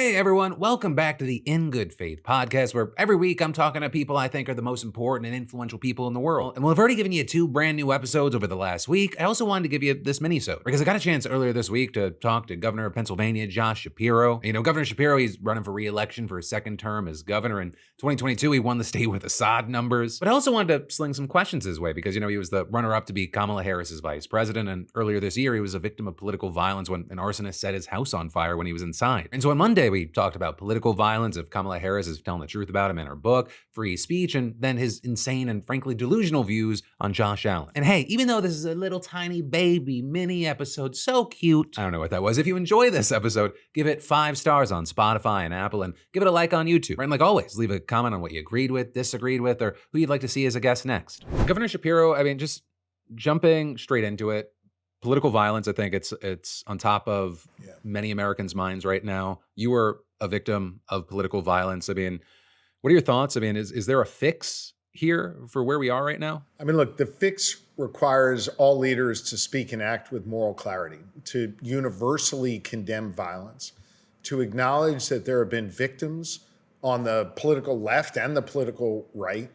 Hey everyone, welcome back to the In Good Faith podcast, where every week I'm talking to people I think are the most important and influential people in the world. And while I've already given you 2 brand new episodes over the last week, I also wanted to give you this mini-sode because I got a chance earlier this week to talk to Governor of Pennsylvania, Josh Shapiro. You know, Governor Shapiro, he's running for re-election for his second term as governor. In 2022, he won the state with Assad numbers. But I also wanted to sling some questions his way because, you know, he was the runner-up to be Kamala Harris's vice president. And earlier this year, he was a victim of political violence when an arsonist set his house on fire when he was inside. And so on Monday, we talked about political violence, if Kamala Harris is telling the truth about him in her book, free speech, and then his insane and frankly delusional views on Josh Allen. And hey, even though this is a little tiny baby mini episode, so cute, I don't know what that was. If you enjoy this episode, give it 5 stars on Spotify and Apple, and give it a like on YouTube. And like always, leave a comment on what you agreed with, disagreed with, or who you'd like to see as a guest next. Governor Shapiro, I mean, just jumping straight into it, political violence, I think it's on top of many Americans' minds right now. You were a victim of political violence. I mean, what are your thoughts? I mean, is there a fix here for where we are right now? I mean, look, the fix requires all leaders to speak and act with moral clarity, to universally condemn violence, to acknowledge that there have been victims on the political left and the political right,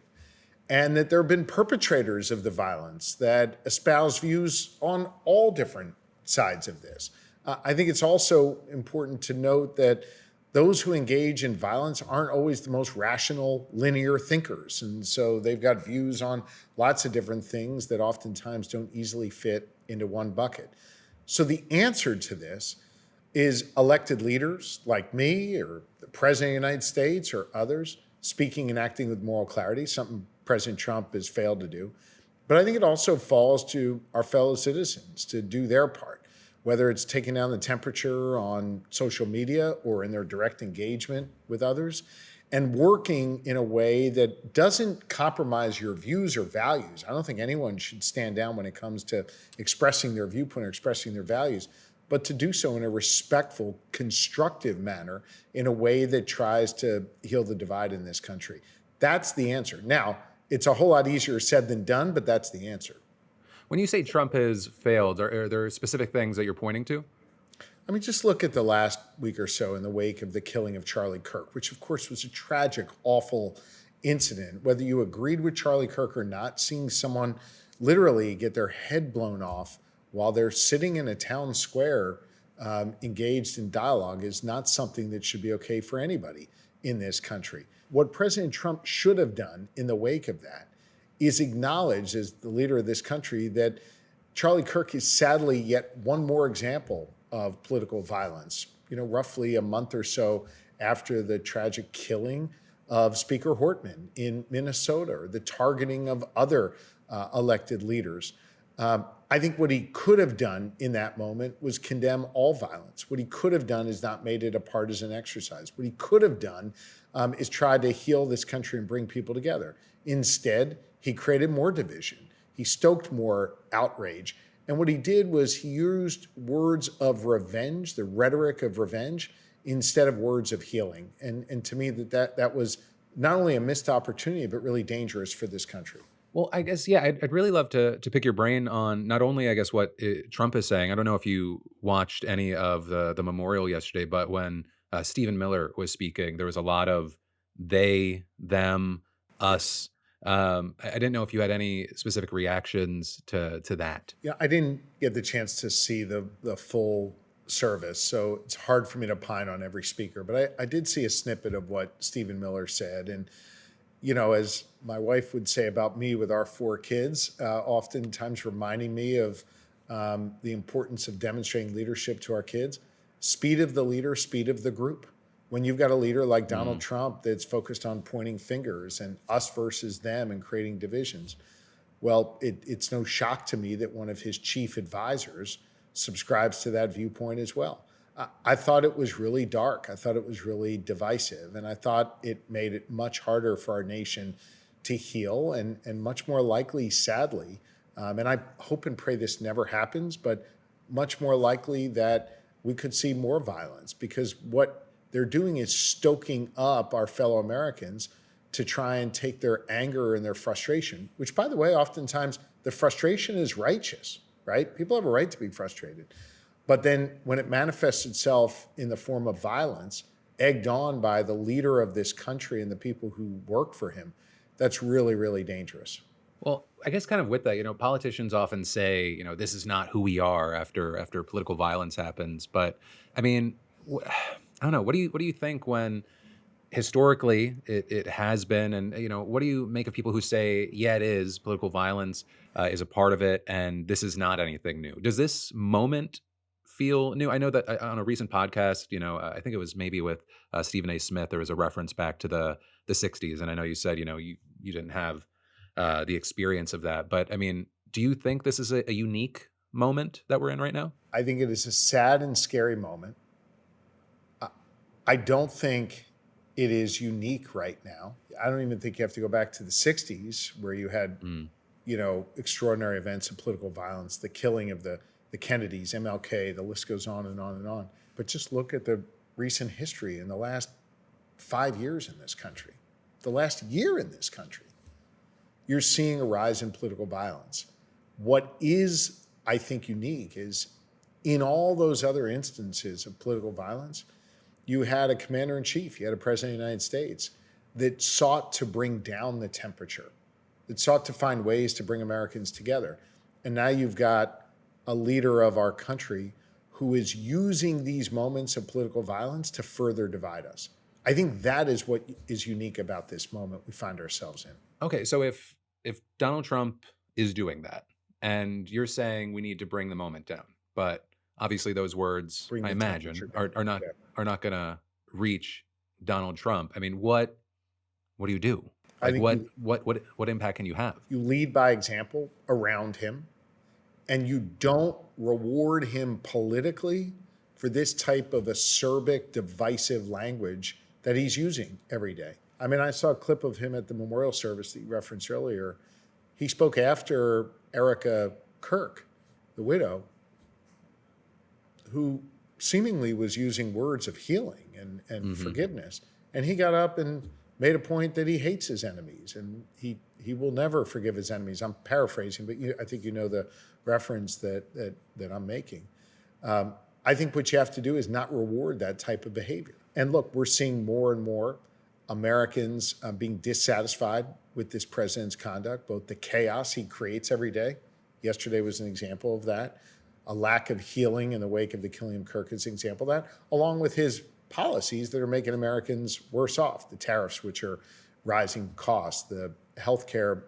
and that there have been perpetrators of the violence that espouse views on all different sides of this. I think it's also important to note that those who engage in violence aren't always the most rational, linear thinkers. And so they've got views on lots of different things that oftentimes don't easily fit into one bucket. So the answer to this is elected leaders like me or the President of the United States or others speaking and acting with moral clarity, something President Trump has failed to do. But I think it also falls to our fellow citizens to do their part, whether it's taking down the temperature on social media or in their direct engagement with others, and working in a way that doesn't compromise your views or values. I don't think anyone should stand down when it comes to expressing their viewpoint or expressing their values, but to do so in a respectful, constructive manner in a way that tries to heal the divide in this country. That's the answer. Now, it's a whole lot easier said than done, but that's the answer. When you say Trump has failed, are there specific things that you're pointing to? I mean, just look at the last week or so in the wake of the killing of Charlie Kirk, which of course was a tragic, awful incident. Whether you agreed with Charlie Kirk or not, seeing someone literally get their head blown off while they're sitting in a town square engaged in dialogue is not something that should be okay for anybody in this country. What President Trump should have done in the wake of that is acknowledge as the leader of this country that Charlie Kirk is sadly yet one more example of political violence. You know, roughly a month or so after the tragic killing of Speaker Hortman in Minnesota, or the targeting of other elected leaders. I think what he could have done in that moment was condemn all violence. What he could have done is not made it a partisan exercise. What he could have done is try to heal this country and bring people together. Instead, he created more division. He stoked more outrage. And what he did was he used words of revenge, the rhetoric of revenge, instead of words of healing. And to me, that was not only a missed opportunity, but really dangerous for this country. Well, I guess, yeah, I'd really love to pick your brain on not only, I guess, what Trump is saying. I don't know if you watched any of the memorial yesterday, but when Stephen Miller was speaking, there was a lot of they, them, us. I didn't know if you had any specific reactions to that. Yeah, I didn't get the chance to see the full service, so it's hard for me to opine on every speaker. But I did see a snippet of what Stephen Miller said. And you know, as my wife would say about me with our 4 kids, oftentimes reminding me of the importance of demonstrating leadership to our kids. Speed of the leader, speed of the group. When you've got a leader like Donald Trump that's focused on pointing fingers and us versus them and creating divisions, well, it's no shock to me that one of his chief advisors subscribes to that viewpoint as well. I thought it was really dark. I thought it was really divisive. And I thought it made it much harder for our nation to heal and much more likely, sadly, and I hope and pray this never happens, but much more likely that we could see more violence, because what they're doing is stoking up our fellow Americans to try and take their anger and their frustration, which, by the way, oftentimes the frustration is righteous, right? People have a right to be frustrated. But then when it manifests itself in the form of violence, egged on by the leader of this country and the people who work for him, that's really, really dangerous. Well, I guess kind of with that, politicians often say, this is not who we are after political violence happens. But I mean, I don't know. What do you think when historically it has been, and what do you make of people who say, yeah, it is political violence is a part of it, and this is not anything new? Does this moment feel new? I know that on a recent podcast, I think it was maybe with Stephen A. Smith, there was a reference back to the '60s, and I know you said, you didn't have the experience of that, but I mean, do you think this is a unique moment that we're in right now? I think it is a sad and scary moment. I don't think it is unique right now. I don't even think you have to go back to the 60s where you had, extraordinary events of political violence, the killing of the Kennedys, MLK, the list goes on and on and on. But just look at the recent history in the last 5 years in this country, the last year in this country. You're seeing a rise in political violence. What is, I think, unique is in all those other instances of political violence, you had a commander-in-chief, you had a president of the United States that sought to bring down the temperature, that sought to find ways to bring Americans together. And now you've got a leader of our country who is using these moments of political violence to further divide us. I think that is what is unique about this moment we find ourselves in. Okay, so if Donald Trump is doing that, and you're saying we need to bring the moment down, but obviously those words, I imagine, are not going to reach Donald Trump. I mean, what do you do? Like, what impact can you have? You lead by example around him, and you don't reward him politically for this type of acerbic, divisive language that he's using every day. I mean, I saw a clip of him at the memorial service that you referenced earlier. He spoke after Erica Kirk, the widow, who seemingly was using words of healing and forgiveness. And he got up and made a point that he hates his enemies and he will never forgive his enemies. I'm paraphrasing, but I think you know the reference that I'm making. I think what you have to do is not reward that type of behavior. And look, we're seeing more and more Americans being dissatisfied with this president's conduct, both the chaos he creates every day. Yesterday was an example of that. A lack of healing in the wake of the killing of Kirk is an example of that, along with his policies that are making Americans worse off. The tariffs, which are rising costs, the health care,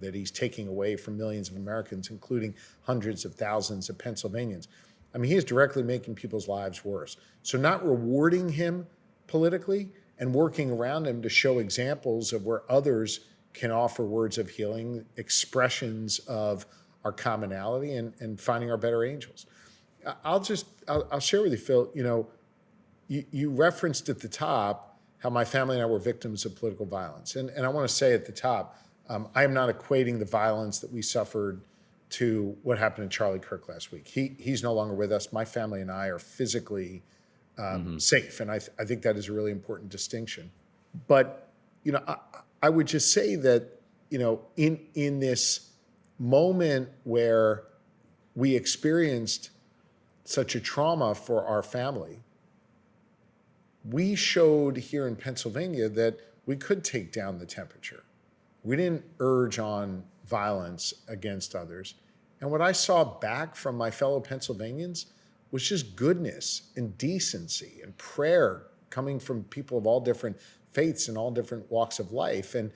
that he's taking away from millions of Americans, including hundreds of thousands of Pennsylvanians. I mean, he is directly making people's lives worse. So not rewarding him politically and working around him to show examples of where others can offer words of healing, expressions of our commonality, and finding our better angels. I'll share with you, Phil, you referenced at the top how my family and I were victims of political violence. And I want to say at the top, I am not equating the violence that we suffered to what happened to Charlie Kirk last week. He's no longer with us. My family and I are physically safe. And I think that is a really important distinction. But, I would just say that, in this moment where we experienced such a trauma for our family, we showed here in Pennsylvania that we could take down the temperature. We didn't urge on violence against others. And what I saw back from my fellow Pennsylvanians was just goodness and decency and prayer coming from people of all different faiths and all different walks of life. And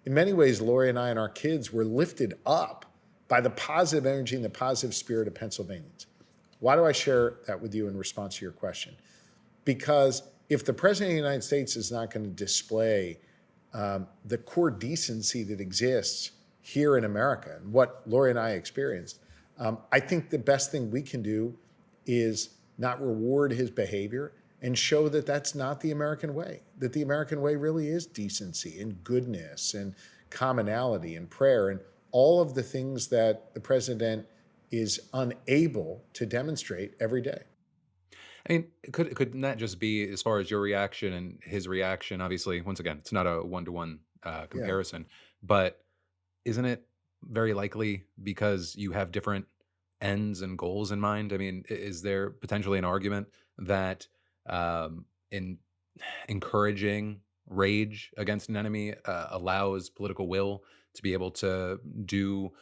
in many ways, Lori and I and our kids were lifted up by the positive energy and the positive spirit of Pennsylvanians. Why do I share that with you in response to your question? Because if the president of the United States is not going to display the core decency that exists here in America and what Lori and I experienced, I think the best thing we can do is not reward his behavior and show that that's not the American way, that the American way really is decency and goodness and commonality and prayer and all of the things that the president is unable to demonstrate every day. I mean, couldn't that just be, as far as your reaction and his reaction? Obviously, once again, it's not a one-to-one comparison, but isn't it very likely because you have different ends and goals in mind? I mean, is there potentially an argument that in encouraging rage against an enemy allows political will to be able to do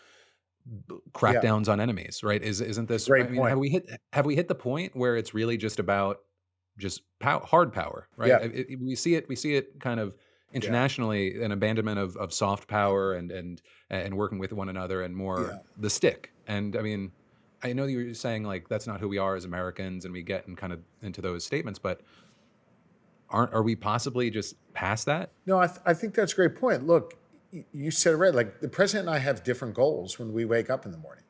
Yeah, crackdowns on enemies, right? Isn't it's a this? I great mean, point. have we hit the point where it's really just about just hard power, right? Yeah, We see it kind of yeah, internationally, an abandonment of soft power and working with one another and more yeah. the stick. And I mean, I know you're saying like that's not who we are as Americans, and we get and kind of into those statements, but are we possibly just past that? No, I think that's a great point. Look, you said it right. Like the president and I have different goals when we wake up in the morning.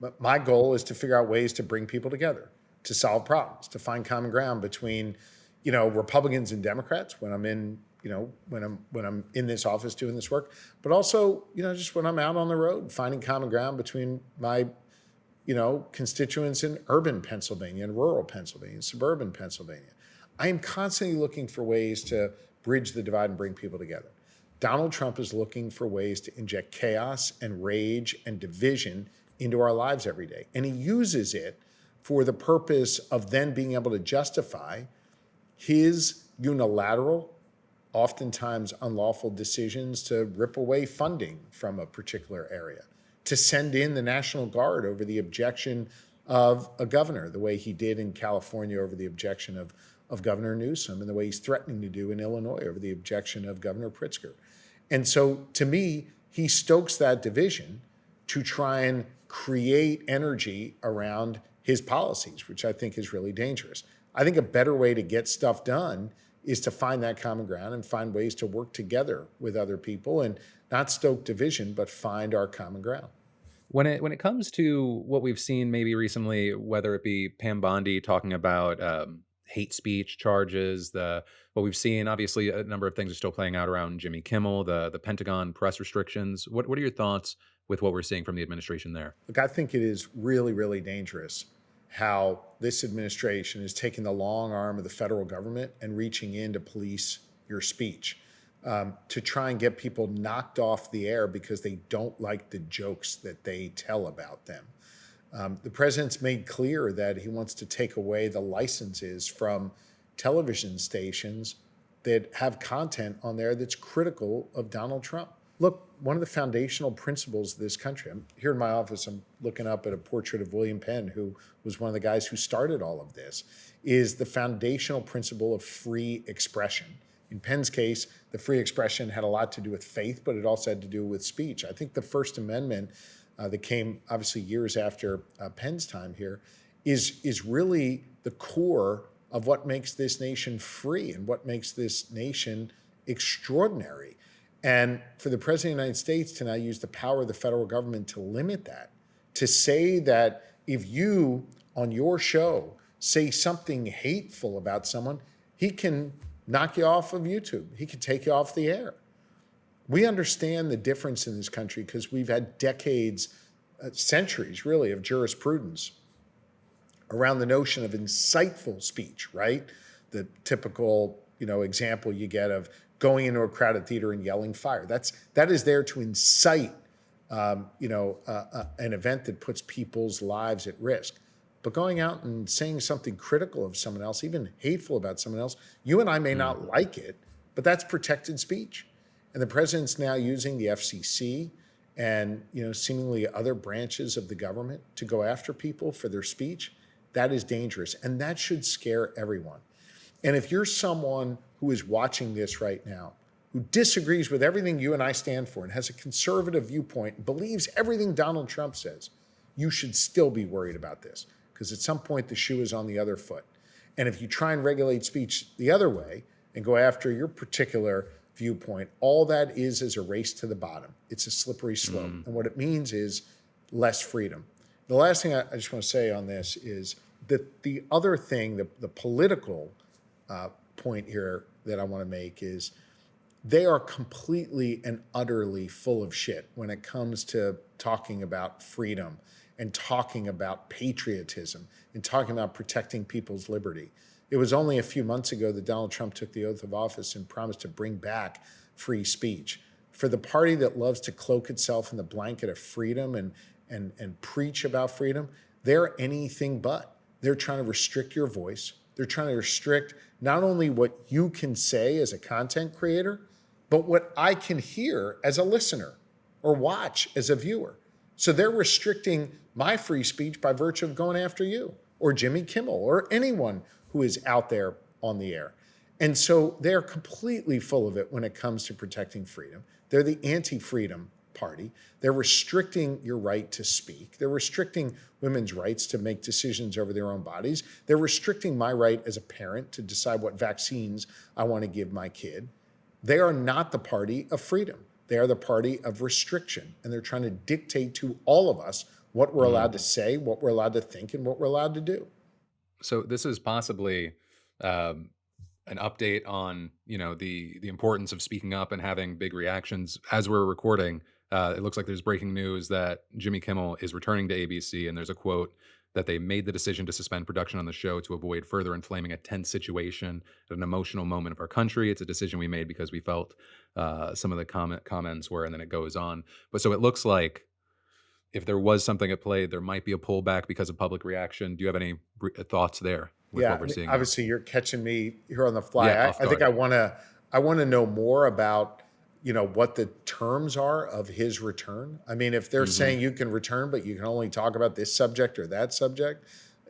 But my goal is to figure out ways to bring people together, to solve problems, to find common ground between, Republicans and Democrats when I'm in, when I'm in this office doing this work, but also, just when I'm out on the road, finding common ground between my, constituents in urban Pennsylvania and rural Pennsylvania, suburban Pennsylvania. I am constantly looking for ways to bridge the divide and bring people together. Donald Trump is looking for ways to inject chaos and rage and division into our lives every day. And he uses it for the purpose of then being able to justify his unilateral, oftentimes unlawful decisions to rip away funding from a particular area, to send in the National Guard over the objection of a governor, the way he did in California over the objection of Governor Newsom, and the way he's threatening to do in Illinois over the objection of Governor Pritzker. And so to me, he stokes that division to try and create energy around his policies, which I think is really dangerous. I think a better way to get stuff done is to find that common ground and find ways to work together with other people and not stoke division, but find our common ground. When it comes to what we've seen maybe recently, whether it be Pam Bondi talking about hate speech charges, the what we've seen, obviously a number of things are still playing out around Jimmy Kimmel, the Pentagon press restrictions. What are your thoughts with what we're seeing from the administration there? Look, I think it is really, really dangerous how this administration is taking the long arm of the federal government and reaching in to police your speech, to try and get people knocked off the air because they don't like the jokes that they tell about them. The president's made clear that he wants to take away the licenses from television stations that have content on there that's critical of Donald Trump. Look, one of the foundational principles of this country, I'm here in my office, I'm looking up at a portrait of William Penn, who was one of the guys who started all of this, is the foundational principle of free expression. In Penn's case, the free expression had a lot to do with faith, but it also had to do with speech. I think the First Amendment that came obviously years after Penn's time here is really the core of what makes this nation free and what makes this nation extraordinary. And for the President of the United States to now use the power of the federal government to limit that, to say that if you on your show say something hateful about someone, he can knock you off of YouTube. He can take you off the air. We understand the difference in this country because we've had decades, centuries really, of jurisprudence around the notion of insightful speech, right? The typical, example you get of going into a crowded theater and yelling fire. That is there to incite, an event that puts people's lives at risk. But going out and saying something critical of someone else, even hateful about someone else, you and I may not like it, but that's protected speech. And the president's now using the FCC and seemingly other branches of the government to go after people for their speech. That is dangerous, and that should scare everyone. And if you're someone who is watching this right now, who disagrees with everything you and I stand for and has a conservative viewpoint and believes everything Donald Trump says, you should still be worried about this, because at some point the shoe is on the other foot. And if you try and regulate speech the other way and go after your particular viewpoint, all that is a race to the bottom. It's a slippery slope. And what it means is less freedom. The last thing I just want to say on this is that the other thing, the political point here that I want to make is they are completely and utterly full of shit when it comes to talking about freedom and talking about patriotism and talking about protecting people's liberty. It was only a few months ago that Donald Trump took the oath of office and promised to bring back free speech. For the party that loves to cloak itself in the blanket of freedom and preach about freedom, they're anything but. They're trying to restrict your voice. They're trying to restrict not only what you can say as a content creator, but what I can hear as a listener or watch as a viewer. So they're restricting my free speech by virtue of going after you or Jimmy Kimmel or anyone who is out there on the air. And so they're completely full of it when it comes to protecting freedom. They're the anti-freedom party. They're restricting your right to speak. They're restricting women's rights to make decisions over their own bodies. They're restricting my right as a parent to decide what vaccines I want to give my kid. They are not the party of freedom. They are the party of restriction. And they're trying to dictate to all of us what we're allowed to say, what we're allowed to think, and what we're allowed to do. So this is possibly an update on the importance of speaking up and having big reactions. As we're recording, it looks like there's breaking news that Jimmy Kimmel is returning to ABC, and there's a quote that they made the decision to suspend production on the show to avoid further inflaming a tense situation at an emotional moment of our country. It's a decision we made because we felt some of the comments were, and then it goes on. But so it looks like if there was something at play, there might be a pullback because of public reaction. Do you have any thoughts there with what we're seeing now? Obviously you're catching me here on the fly. Yeah, I think I want to know more about, what the terms are of his return. I mean, if they're saying you can return, but you can only talk about this subject or that subject,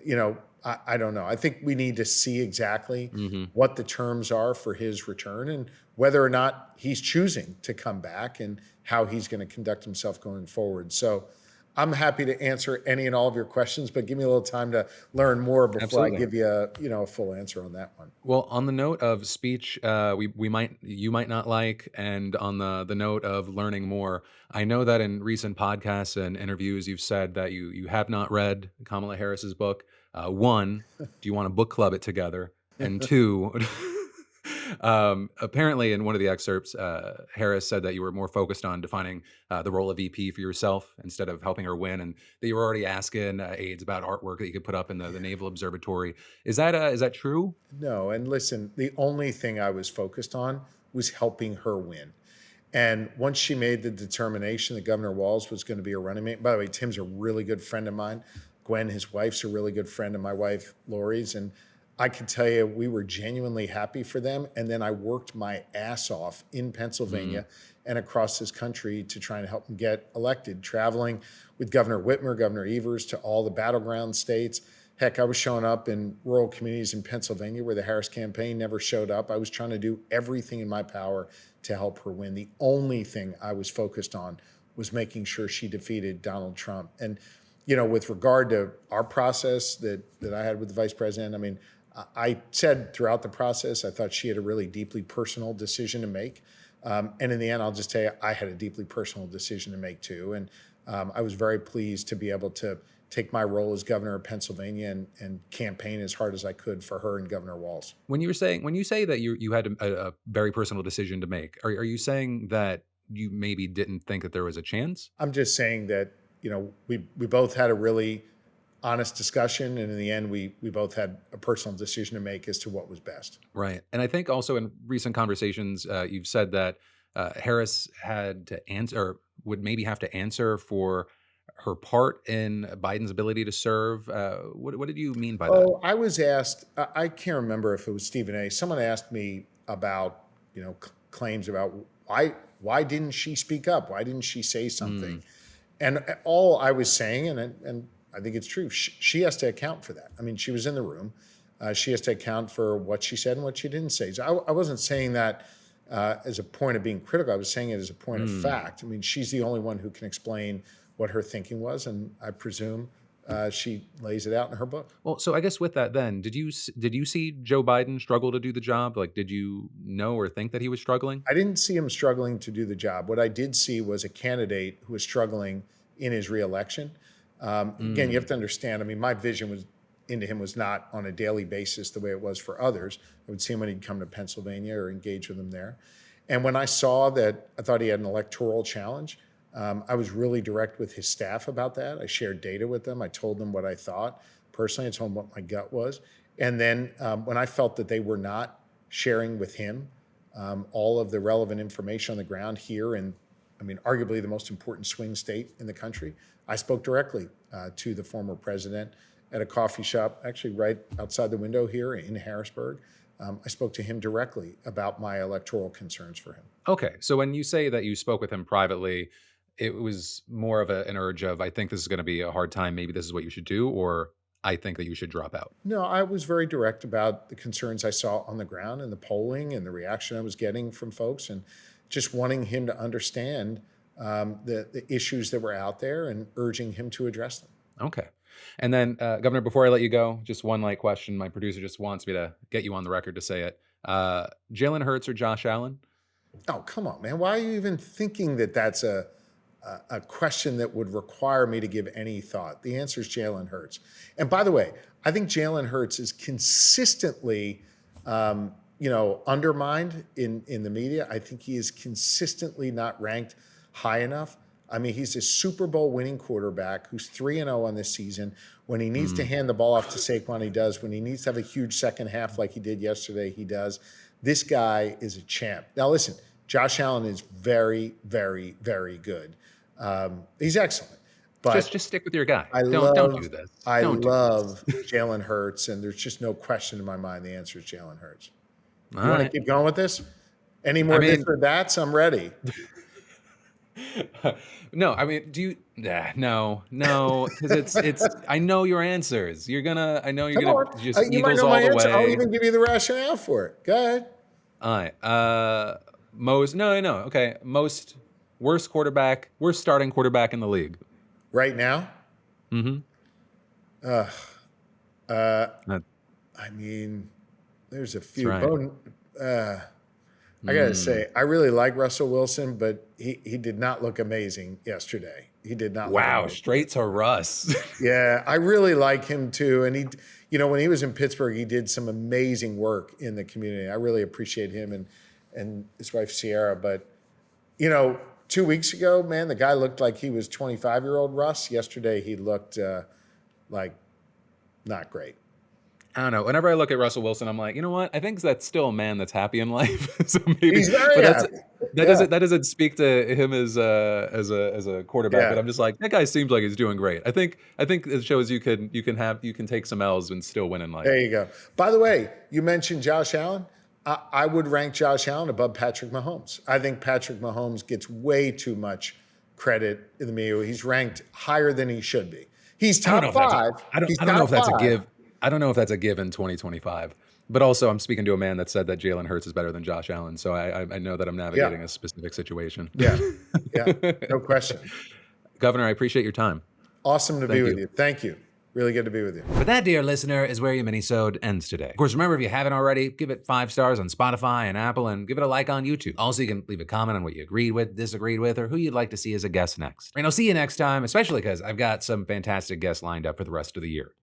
I don't know. I think we need to see exactly what the terms are for his return and whether or not he's choosing to come back and how he's going to conduct himself going forward. So I'm happy to answer any and all of your questions, but give me a little time to learn more before I give you a full answer on that one. Well, on the note of speech, you might not like, and on the note of learning more, I know that in recent podcasts and interviews, you've said that you have not read Kamala Harris's book. One, do you want to book club it together? And two, apparently in one of the excerpts, Harris said that you were more focused on defining the role of VP for yourself instead of helping her win, and that you were already asking aides about artwork that you could put up in the Naval Observatory. Is that true? No, and listen, the only thing I was focused on was helping her win. And once she made the determination that Governor Walz was going to be her running mate, by the way, Tim's a really good friend of mine. Gwen, his wife's a really good friend of my wife, Lori's, and I can tell you we were genuinely happy for them. And then I worked my ass off in Pennsylvania and across this country to try and help them get elected, traveling with Governor Whitmer, Governor Evers to all the battleground states. Heck, I was showing up in rural communities in Pennsylvania where the Harris campaign never showed up. I was trying to do everything in my power to help her win. The only thing I was focused on was making sure she defeated Donald Trump. And, with regard to our process that I had with the vice president, I mean, I said throughout the process, I thought she had a really deeply personal decision to make. And in the end, I'll just tell you, I had a deeply personal decision to make too. And I was very pleased to be able to take my role as governor of Pennsylvania and campaign as hard as I could for her and Governor Walz. When you say that you had a very personal decision to make, are you saying that you maybe didn't think that there was a chance? I'm just saying that, we both had a really honest discussion, and in the end, we both had a personal decision to make as to what was best. Right. And I think also in recent conversations, you've said that Harris had to answer, or would maybe have to answer for her part in Biden's ability to serve. What did you mean by that? Oh, I was asked, I can't remember if it was Stephen A. Someone asked me about, claims about why didn't she speak up? Why didn't she say something? And all I was saying, and I think it's true, she has to account for that. I mean, she was in the room. She has to account for what she said and what she didn't say. So I wasn't saying that as a point of being critical. I was saying it as a point of fact. I mean, she's the only one who can explain what her thinking was, and I presume she lays it out in her book. Well, so I guess with that then, did you see Joe Biden struggle to do the job? Like, did you know or think that he was struggling? I didn't see him struggling to do the job. What I did see was a candidate who was struggling in his reelection. Again, you have to understand, I mean, my vision into him was not on a daily basis the way it was for others. I would see him when he'd come to Pennsylvania or engage with him there. And when I saw that, I thought he had an electoral challenge. I was really direct with his staff about that. I shared data with them. I told them what I thought. Personally, I told them what my gut was. And then when I felt that they were not sharing with him all of the relevant information on the ground here in, I mean, arguably the most important swing state in the country, I spoke directly to the former president at a coffee shop, actually right outside the window here in Harrisburg. I spoke to him directly about my electoral concerns for him. Okay, so when you say that you spoke with him privately, it was more of an urge of, I think this is going to be a hard time. Maybe this is what you should do, or I think that you should drop out. No, I was very direct about the concerns I saw on the ground and the polling and the reaction I was getting from folks, and just wanting him to understand the issues that were out there and urging him to address them. Okay. And then, Governor, before I let you go, just one light question. My producer just wants me to get you on the record to say it. Jalen Hurts or Josh Allen? Oh, come on, man. Why are you even thinking that that's a question that would require me to give any thought? The answer is Jalen Hurts. And by the way, I think Jalen Hurts is consistently, undermined in the media. I think he is consistently not ranked high enough. I mean, he's a Super Bowl winning quarterback who's 3-0 on this season. When he needs to hand the ball off to Saquon, he does. When he needs to have a huge second half like he did yesterday, he does. This guy is a champ. Now, listen, Josh Allen is very, very, very good. He's excellent. But just stick with your guy. Don't do this. I love Jalen Hurts, and there's just no question in my mind the answer is Jalen Hurts. You want to keep going with this? Any more this or that's? I'm ready. No, I mean, do you? No, because it's. I know your answers. I know you're gonna just you might Eagles know all my the answer. way. I'll even give you the rationale for it. Go ahead. All right. Okay. Worst starting quarterback in the league right now. I mean, there's a few. Right. I gotta say, I really like Russell Wilson, but he did not look amazing yesterday. He did not. Wow, straight to Russ. Yeah, I really like him too. And when he was in Pittsburgh, he did some amazing work in the community. I really appreciate him and his wife Sierra. But 2 weeks ago, man, the guy looked like he was 25-year-old Russ. Yesterday, he looked like not great. I don't know. Whenever I look at Russell Wilson, I'm like, you know what? I think that's still a man that's happy in life. So maybe he's very happy. That doesn't speak to him as a quarterback. But I'm just like, that guy seems like he's doing great. I think it shows you can take some L's and still win in life. There you go. By the way, you mentioned Josh Allen. I would rank Josh Allen above Patrick Mahomes. I think Patrick Mahomes gets way too much credit in the media. He's ranked higher than he should be. He's top five. I don't know if that's a give. I don't know if that's a give in 2025. But also, I'm speaking to a man that said that Jalen Hurts is better than Josh Allen. So I know that I'm navigating a specific situation. Yeah, no question. Governor, I appreciate your time. Awesome to be with you. Thank you. Really good to be with you. But that, dear listener, is where your minisode ends today. Of course, remember, if you haven't already, give it 5 stars on Spotify and Apple, and give it a like on YouTube. Also, you can leave a comment on what you agreed with, disagreed with, or who you'd like to see as a guest next. And I'll see you next time, especially because I've got some fantastic guests lined up for the rest of the year.